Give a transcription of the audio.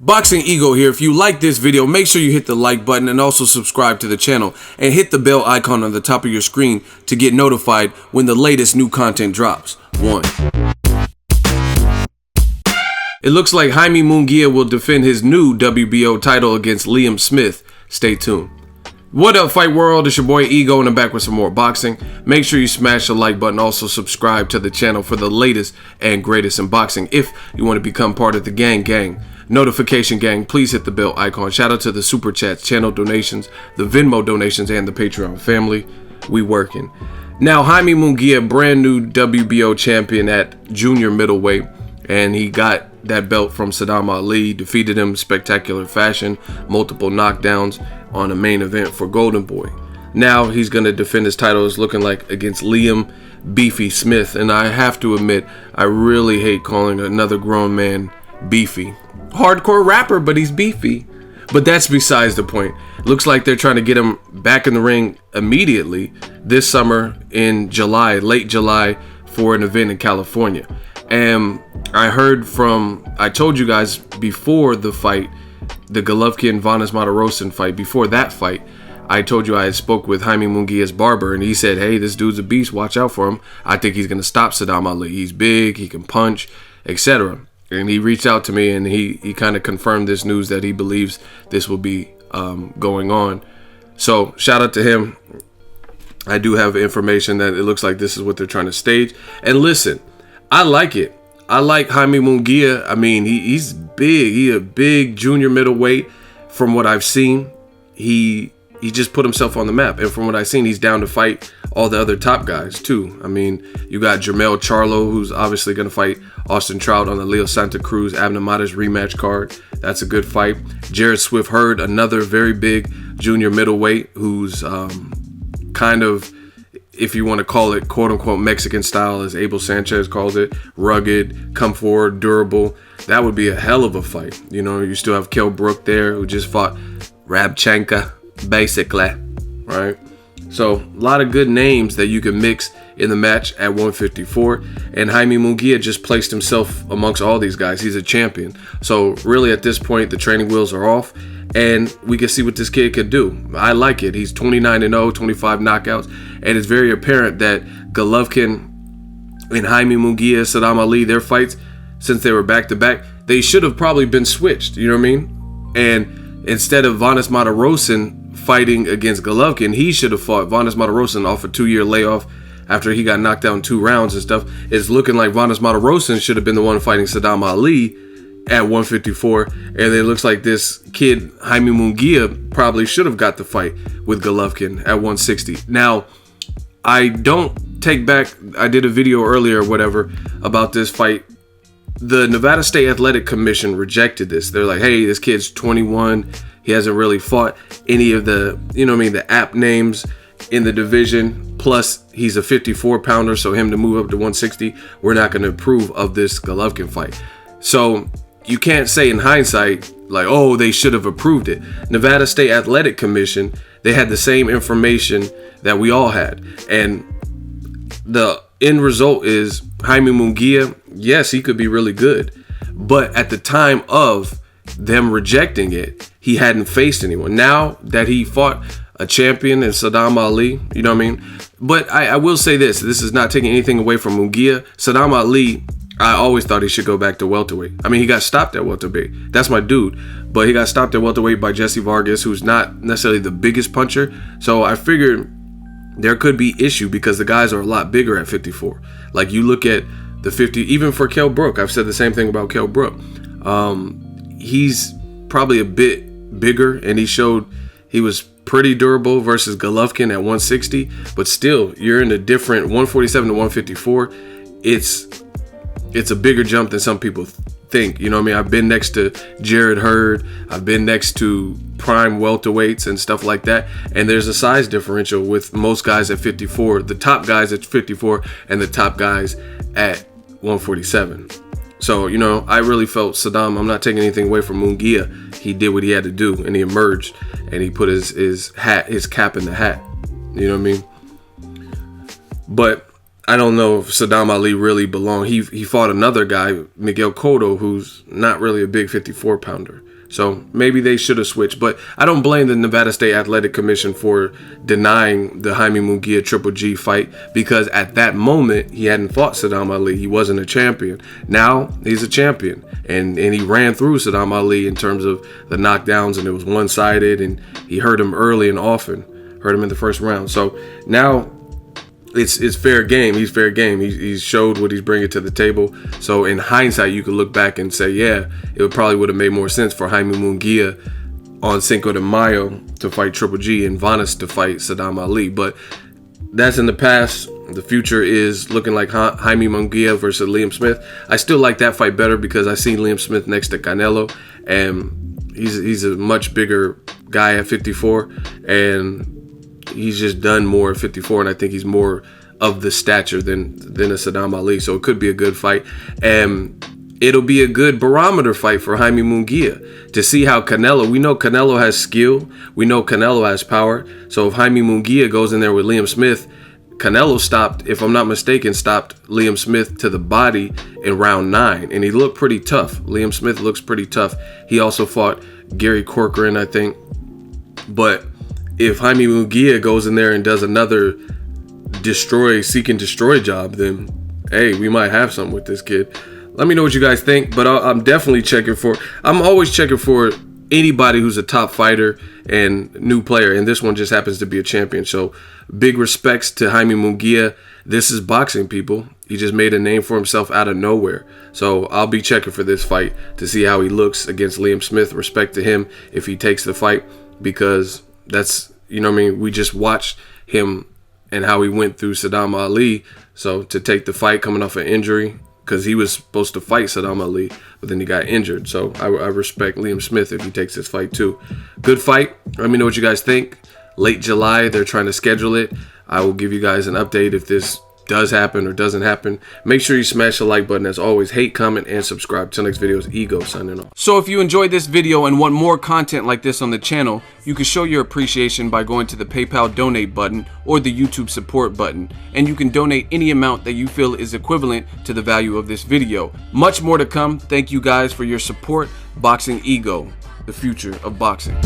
Boxing Ego here. If you like this video, make sure you hit the like button and also subscribe to the channel and hit the bell icon on the top of your screen to get notified when the latest new content drops. 1. It looks like Jaime Munguia will defend his new WBO title against Liam Smith. Stay tuned. What up, Fight World? It's your boy Ego and I'm back with some more boxing. Make sure you smash the like button. Also subscribe to the channel for the latest and greatest in boxing. If you want to become part of the gang, notification gang, please hit the bell icon. Shout out to the super chats, channel donations, the Venmo donations, and the Patreon family. We working. Now, Jaime Munguia, brand new WBO champion at junior middleweight, and he got that belt from Saddam Ali, defeated him in spectacular fashion, multiple knockdowns on a main event for Golden Boy. Now he's going to defend his title, it's looking like, against Liam Beefy Smith. And I have to admit, I really hate calling another grown man beefy. Hardcore rapper, but he's beefy. But that's besides the point. Looks like they're trying to get him back in the ring immediately this summer in July, late July, for an event in California. And I told you guys before the fight, the Golovkin-Vanes Martirosyan fight, before that fight, I told you I had spoke with Jaime Munguia's barber, and he said, hey, this dude's a beast, watch out for him. I think he's going to stop Saddam Ali. He's big, he can punch, etc. And he reached out to me, and he kind of confirmed this news that he believes this will be going on. So shout out to him. I do have information that it looks like this is what they're trying to stage. And listen, I like it. I like Jaime Munguia. I mean, he's big. He's a big junior middleweight. From what I've seen, he just put himself on the map. And from what I've seen, he's down to fight all the other top guys too. I mean, you got Jermell Charlo, who's obviously going to fight Austin Trout on the Leo Santa Cruz Abner Mares rematch card. That's a good fight. Jared Swift Hurd, another very big junior middleweight, who's kind of, if you want to call it quote-unquote Mexican style, as Abel Sanchez calls it, rugged, come forward, durable. That would be a hell of a fight. You know, you still have Kell Brook there, who just fought Rabchenka, basically, right? So a lot of good names that you can mix in the match at 154. And Jaime Munguia just placed himself amongst all these guys. He's a champion. So really at this point, the training wheels are off. And we can see what this kid could do. I like it. He's 29-0, 25 knockouts. And it's very apparent that Golovkin and Jaime Munguia, Saddam Ali, their fights, since they were back-to-back, they should have probably been switched. You know what I mean? And instead of Vanes Martirosyan fighting against Golovkin, he should have fought Vanes Martirosyan off a 2-year layoff after he got knocked out in 2 rounds and stuff. It's looking like Vanes Martirosyan should have been the one fighting Saddam Ali at 154, and it looks like this kid Jaime Munguia probably should have got the fight with Golovkin at 160. Now, I don't take back, I did a video earlier or whatever about this fight. The Nevada State Athletic Commission rejected this. They're like, hey, this kid's 21, he hasn't really fought any of the, you know what I mean, the app names in the division, plus he's a 54 pounder, so him to move up to 160, we're not going to approve of this Golovkin fight. So you can't say in hindsight, like, oh, they should have approved it. Nevada State Athletic Commission, they had the same information that we all had. And the end result is Jaime Munguia, yes, he could be really good. But at the time of them rejecting it, he hadn't faced anyone. Now that he fought a champion in Saddam Ali, you know what I mean? But I will say this is not taking anything away from Munguia. Saddam Ali, I always thought he should go back to welterweight. I mean, he got stopped at welterweight. That's my dude. But he got stopped at welterweight by Jesse Vargas, who's not necessarily the biggest puncher. So I figured there could be issue because the guys are a lot bigger at 54. Like you look at the 50, even for Kell Brook, I've said the same thing about Kell Brook. He's probably a bit bigger, and he showed he was pretty durable versus Golovkin at 160. But still, you're in a different 147 to 154. It's a bigger jump than some people think. You know what I mean? I've been next to Jared Hurd. I've been next to prime welterweights and stuff like that. And there's a size differential with most guys at 54, the top guys at 54 and the top guys at 147. So, you know, I really felt Saddam, I'm not taking anything away from Munguia. He did what he had to do, and he emerged, and he put his cap in the hat. You know what I mean? But I don't know if Saddam Ali really belonged. He fought another guy, Miguel Cotto, who's not really a big 54 pounder. So maybe they should have switched, but I don't blame the Nevada State Athletic Commission for denying the Jaime Munguia Triple G fight, because at that moment he hadn't fought Saddam Ali. He wasn't a champion. Now he's a champion, and he ran through Saddam Ali in terms of the knockdowns, and it was one-sided, and he hurt him early and often, hurt him in the first round. So now it's fair game. He's fair game. He's showed what he's bringing to the table. So in hindsight, you could look back and say, yeah, it probably would have made more sense for Jaime Munguia on Cinco de Mayo to fight Triple G and Vanes to fight Saddam Ali. But that's in the past. The future is looking like Jaime Munguia versus Liam Smith. I still like that fight better because I seen Liam Smith next to Canelo, and he's a much bigger guy at 54, and he's just done more at 54, and I think he's more of the stature than a Saddam Ali. So it could be a good fight, and it'll be a good barometer fight for Jaime Munguia to see how Canelo. We know Canelo has skill. We know Canelo has power. So if Jaime Munguia goes in there with Liam Smith, Canelo stopped, if I'm not mistaken, stopped Liam Smith to the body in round 9, and he looked pretty tough. Liam Smith looks pretty tough. He also fought Gary Corcoran, I think. But if Jaime Munguia goes in there and does another seek and destroy job, then hey, we might have something with this kid. Let me know what you guys think, but I'm definitely checking for, I'm always checking for anybody who's a top fighter and new player, and this one just happens to be a champion. So big respects to Jaime Munguia. This is boxing, people. He just made a name for himself out of nowhere. So I'll be checking for this fight to see how he looks against Liam Smith. Respect to him if he takes the fight, because that's, you know what I mean, we just watched him and how he went through Saddam Ali. So to take the fight coming off an injury, because he was supposed to fight Saddam Ali, but then he got injured. So I respect Liam Smith if he takes this fight too. Good fight. Let me know what you guys think. Late July, they're trying to schedule it. I will give you guys an update if this does happen or doesn't happen. Make sure you smash the like button. As always, hate, comment, and subscribe. Till next video, is Ego signing off. So if you enjoyed this video and want more content like this on the channel, you can show your appreciation by going to the PayPal donate button or the YouTube support button, and you can donate any amount that you feel is equivalent to the value of this video. Much more to come. Thank you guys for your support. Boxing Ego, the future of boxing.